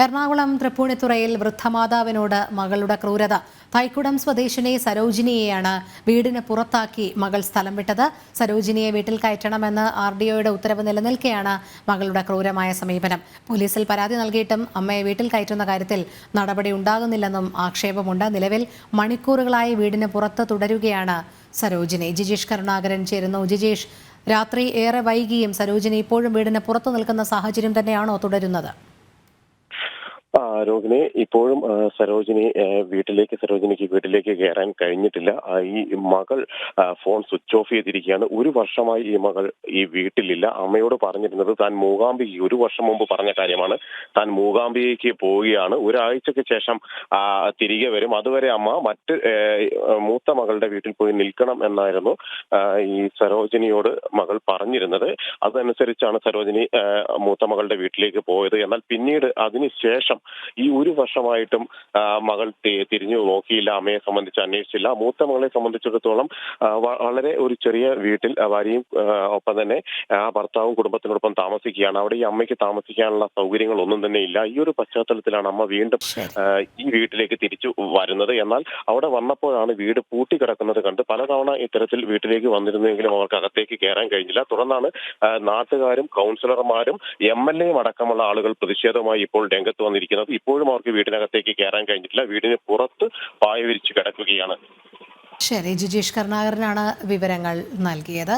എറണാകുളം തൃപ്പൂണിത്തുറയിൽ വൃദ്ധമാതാവിനോട് മകളുടെ ക്രൂരത. തൈക്കുടം സ്വദേശിനി സരോജിനിയെയാണ് വീടിന് പുറത്താക്കി മകൾ സ്ഥലം വിട്ടത്. സരോജിനിയെ വീട്ടിൽ കയറ്റണമെന്ന് RDOയുടെ ഉത്തരവ് നിലനിൽക്കെയാണ് മകളുടെ ക്രൂരമായ സമീപനം. പോലീസിൽ പരാതി നൽകിയിട്ടും അമ്മയെ വീട്ടിൽ കയറ്റുന്ന കാര്യത്തിൽ നടപടി ഉണ്ടാകുന്നില്ലെന്നും ആക്ഷേപമുണ്ട്. നിലവിൽ മണിക്കൂറുകളായി വീടിന് പുറത്ത് തുടരുകയാണ് സരോജിനി. ജിജീഷ് കരുണാകരൻ ചേരുന്നു. ജിജീഷ്, രാത്രി ഏറെ വൈകിയും സരോജിനി ഇപ്പോഴും വീടിന് പുറത്തു നിൽക്കുന്ന സാഹചര്യം തന്നെയാണോ തുടരുന്നത്? രോഹിണി, ഇപ്പോഴും സരോജിനിക്ക് വീട്ടിലേക്ക് കയറാൻ കഴിഞ്ഞിട്ടില്ല. ഈ മകൾ ഫോൺ സ്വിച്ച് ഓഫ് ചെയ്തിരിക്കുകയാണ്. ഒരു വർഷമായി ഈ മകൾ ഈ വീട്ടിലില്ല. അമ്മയോട് പറഞ്ഞിരുന്നത് താൻ മൂകാംബിക, ഒരു വർഷം മുമ്പ് പറഞ്ഞ കാര്യമാണ്, താൻ മൂകാംബികയ്ക്ക് പോവുകയാണ്, ഒരാഴ്ചക്ക് ശേഷം തിരികെ വരും, അതുവരെ അമ്മ മറ്റ് മൂത്ത മകളുടെ വീട്ടിൽ പോയി നിൽക്കണം എന്നായിരുന്നു ഈ സരോജിനിയോട് മകൾ പറഞ്ഞിരുന്നത്. അതനുസരിച്ചാണ് സരോജിനി മൂത്ത മകളുടെ വീട്ടിലേക്ക് പോയത്. എന്നാൽ പിന്നീട് അതിനുശേഷം ഈ ഒരു വർഷമായിട്ടും മകൾ തിരിഞ്ഞു നോക്കിയില്ല, അമ്മയെ സംബന്ധിച്ച് അന്വേഷിച്ചില്ല. മൂത്ത മകളെ സംബന്ധിച്ചിടത്തോളം വളരെ ഒരു ചെറിയ വീട്ടിൽ ഭാര്യയും ഒപ്പം തന്നെ ഭർത്താവും കുടുംബത്തിനോടൊപ്പം താമസിക്കുകയാണ്. അവിടെ ഈ അമ്മയ്ക്ക് താമസിക്കാനുള്ള സൗകര്യങ്ങളൊന്നും തന്നെ ഇല്ല. ഈ ഒരു പശ്ചാത്തലത്തിലാണ് അമ്മ വീണ്ടും ഈ വീട്ടിലേക്ക് തിരിച്ചു വരുന്നത്. എന്നാൽ അവിടെ വന്നപ്പോഴാണ് വീട് പൂട്ടിക്കിടക്കുന്നത് കണ്ട് പലതവണ ഇത്തരത്തിൽ വീട്ടിലേക്ക് വന്നിരുന്നെങ്കിലും അവർക്ക് അകത്തേക്ക് കയറാൻ കഴിഞ്ഞില്ല. തുടർന്നാണ് നാട്ടുകാരും കൗൺസിലർമാരും MLAയും അടക്കമുള്ള ആളുകൾ പ്രതിഷേധവുമായി ഇപ്പോൾ രംഗത്ത് വന്നിരിക്കുന്നത്. ഇപ്പോഴും അവർക്ക് വീടിനകത്തേക്ക് കയറാൻ കഴിഞ്ഞിട്ടില്ല. വീടിന് പുറത്ത് പായ വിരിച്ച് കിടക്കുകയാണ്. ശരി, ജിജീഷ് കരുണാകരനാണ് വിവരങ്ങൾ നൽകിയത്.